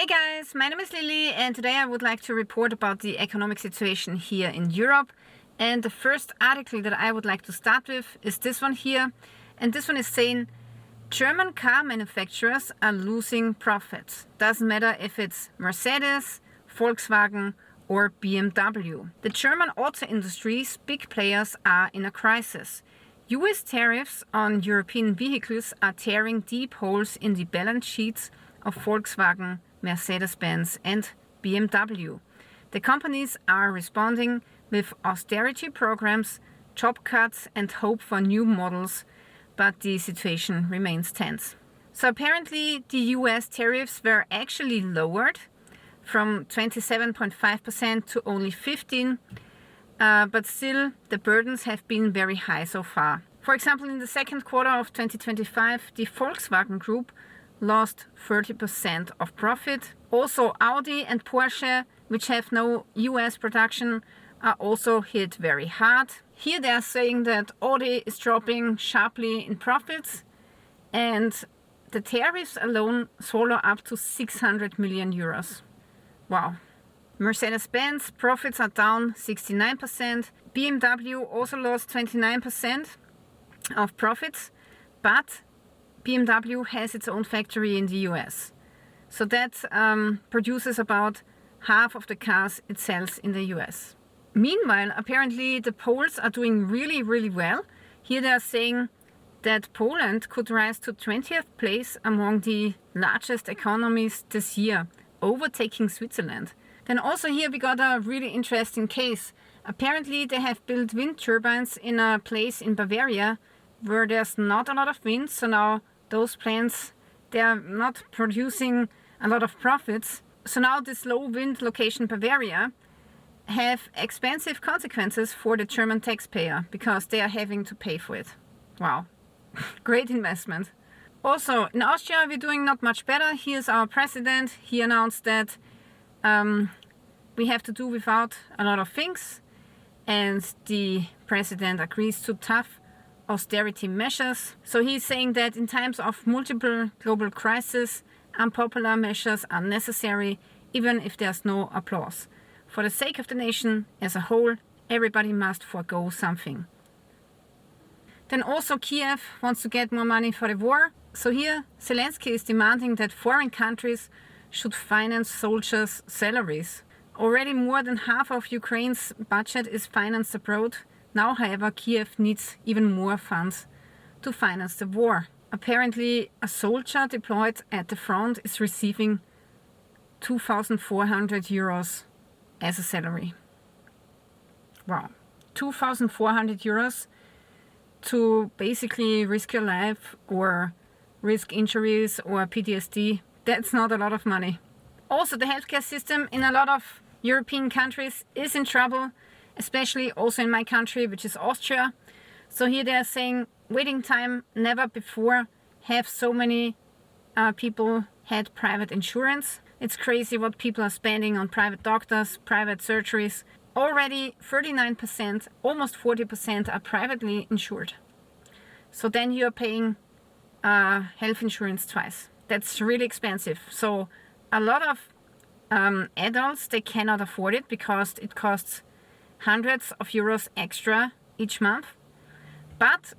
guys, my name is Lilly and today I would like to report about the economic situation here in Europe. And the first article that I would like to start with is this one here. And this one is saying German car manufacturers are losing profits. Doesn't matter if it's Mercedes, Volkswagen or BMW. The German auto industry's big players are in a crisis. US tariffs on European vehicles are tearing deep holes in the balance sheets of Volkswagen, Mercedes-Benz and BMW. The companies are responding with austerity programs, job cuts and hope for new models, but the situation remains tense. So apparently the US tariffs were actually lowered from 27.5% to only 15%, but still the burdens have been very high so far. For example, in the second quarter of 2025, the Volkswagen Group lost 30% of profit. Also Audi and Porsche, which have no US production, are also hit very hard. Here they are saying that Audi is dropping sharply in profits and the tariffs alone swallow up to 600 million euros. Wow. Mercedes-Benz profits are down 69%. BMW also lost 29% of profits, but BMW has its own factory in the US. So that produces about half of the cars it sells in the US. Meanwhile, apparently the Poles are doing really well. Here they are saying that Poland could rise to 20th place among the largest economies this year, overtaking Switzerland. Then also here we got a really interesting case. Apparently they have built wind turbines in a place in Bavaria where there's not a lot of wind, so now those plants, they are not producing a lot of profits. So now this low wind location Bavaria have expensive consequences for the German taxpayer because they are having to pay for it. Wow, great investment. Also in Austria we're doing not much better. Here's our president. He announced that we have to do without a lot of things, and the president agrees to tough austerity measures. So he's saying that in times of multiple global crises, unpopular measures are necessary even if there's no applause. For the sake of the nation as a whole, everybody must forego something. Then also Kiev wants to get more money for the war. So here Zelensky is demanding that foreign countries should finance soldiers' salaries. Already more than half of Ukraine's budget is financed abroad. Now, however, Kiev needs even more funds to finance the war. Apparently, a soldier deployed at the front is receiving 2,400 euros as a salary. Wow, 2,400 euros to basically risk your life or risk injuries or PTSD. That's not a lot of money. Also, the healthcare system in a lot of European countries is in trouble, especially also in my country, which is Austria. So here they are saying waiting time, never before have so many people had private insurance. It's crazy what people are spending on private doctors, private surgeries. Already 39%, almost 40% are privately insured. So then you're paying health insurance twice. That's really expensive. So a lot of adults, they cannot afford it because it costs hundreds of euros extra each month. But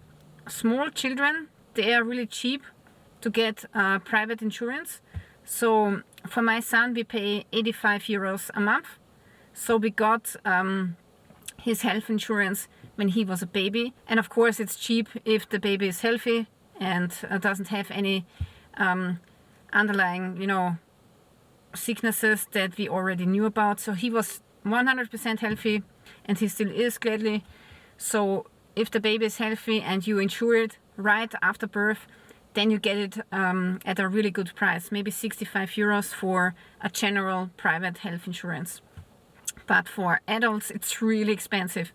small children, they are really cheap to get private insurance. So for my son we pay 85 euros a month. So we got his health insurance when he was a baby, and of course it's cheap if the baby is healthy and doesn't have any underlying sicknesses that we already knew about. So he was 100% healthy and he still is, gladly. So if the baby is healthy and you insure it right after birth, then you get it at a really good price, maybe 65 euros for a general private health insurance. But for adults it's really expensive.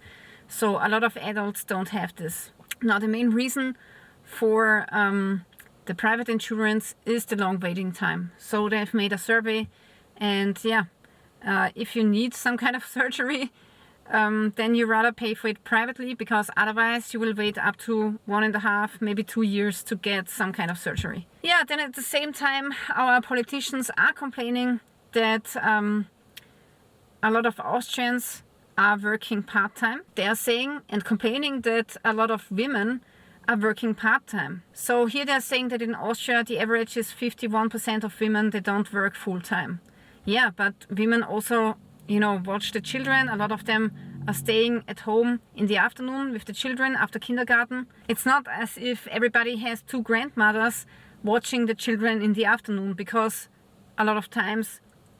So a lot of adults don't have this. Now the main reason for the private insurance is the long waiting time. So they've made a survey, and if you need some kind of surgery, then you rather pay for it privately, because otherwise you will wait up to 1.5, maybe 2 years to get some kind of surgery. Yeah, then at the same time, our politicians are complaining that a lot of Austrians are working part-time. They are saying and complaining that a lot of women are working part-time. So here they're saying that in Austria the average is 51% of women, they don't work full-time. Yeah, but women also, you know, watch the children. A lot of them are staying at home in the afternoon with the children after kindergarten. It's not as if everybody has 2 grandmothers watching the children in the afternoon, because a lot of times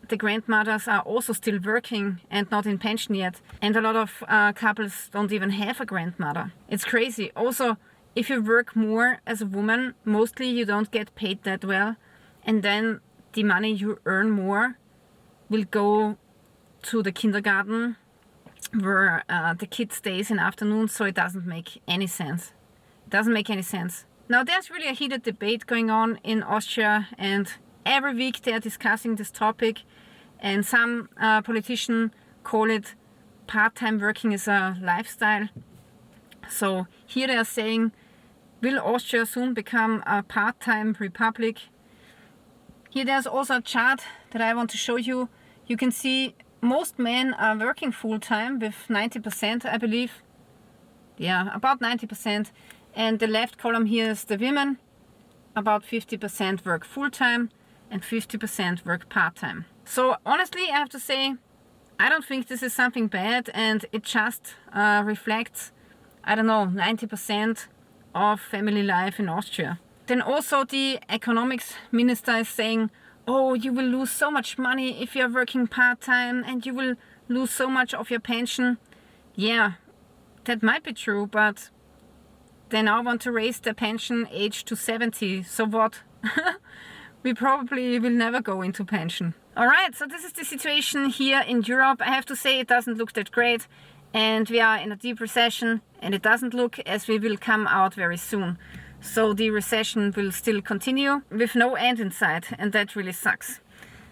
the grandmothers are also still working and not in pension yet. And a lot of couples don't even have a grandmother. It's crazy. Also, if you work more as a woman, mostly you don't get paid that well. And then the money you earn more will go to the kindergarten where the kid stays in afternoon, so it doesn't make any sense. It doesn't make any sense. Now there's really a heated debate going on in Austria, and every week they are discussing this topic, and some politicians call it part-time working as a lifestyle. So here they are saying, will Austria soon become a part-time republic? Here there's also a chart that I want to show you. You can see most men are working full-time with 90%, I believe. Yeah, about 90%. And the left column here is the women. About 50% work full-time and 50% work part-time. So honestly, I have to say, I don't think this is something bad, and it just reflects, I don't know, 90% of family life in Austria. Then also the economics minister is saying, oh, you will lose so much money if you're working part-time, and you will lose so much of your pension. Yeah, that might be true, but they now want to raise the pension age to 70. So what? We probably will never go into pension. Alright, so this is the situation here in Europe. I have to say, it doesn't look that great, and we are in a deep recession, and it doesn't look as we will come out very soon. So the recession will still continue with no end in sight, and that really sucks.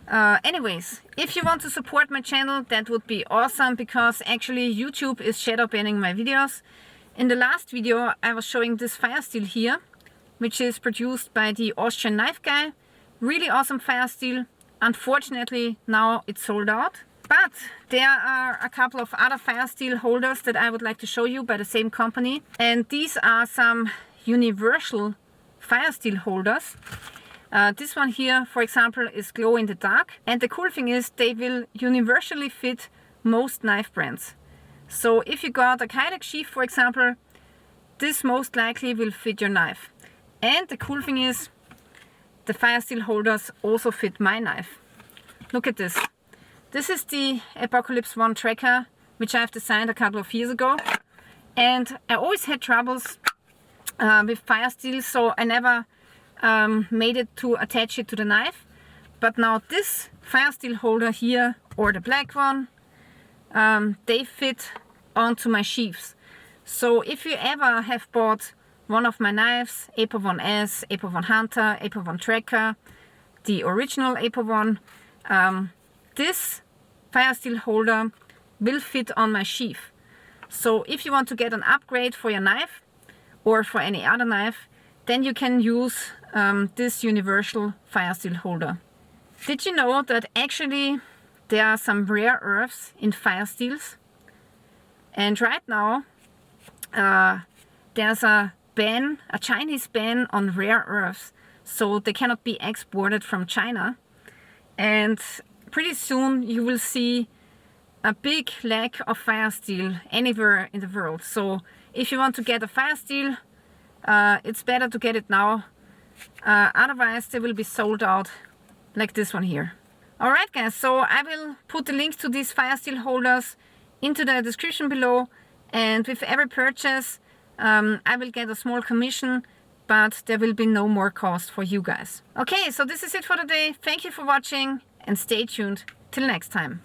Anyways, if you want to support my channel, that would be awesome, because actually YouTube is shadow banning my videos. In the last video I was showing this fire steel here, which is produced by the Austrian knife guy. Really awesome fire steel. Unfortunately now it's sold out. But there are a couple of other fire steel holders that I would like to show you by the same company. And these are some universal fire steel holders. This one here, for example, is glow in the dark. And the cool thing is they will universally fit most knife brands. So if you got a Kydex sheath, for example, this most likely will fit your knife. And the cool thing is the fire steel holders also fit my knife. Look at this. This is the Apocalypse 1 tracker, which I've designed a couple of years ago. And I always had troubles with fire steel, so I never made it to attach it to the knife. But now this fire steel holder here, or the black one, they fit onto my sheaths. So if you ever have bought one of my knives, Apo 1S, Apo 1 Hunter, Apo 1 Tracker, the original Apo 1, this fire steel holder will fit on my sheath. So if you want to get an upgrade for your knife or for any other knife, then you can use this universal fire steel holder. Did you know that actually there are some rare earths in fire steels? And right now there's a ban, a Chinese ban on rare earths, so they cannot be exported from China. And pretty soon you will see a big lack of fire steel anywhere in the world. So if you want to get a fire steel, it's better to get it now. Otherwise they will be sold out like this one here. Alright guys, so I will put the links to these fire steel holders into the description below, and with every purchase I will get a small commission, but there will be no more cost for you guys. Okay, so this is it for today. Thank you for watching and stay tuned till next time.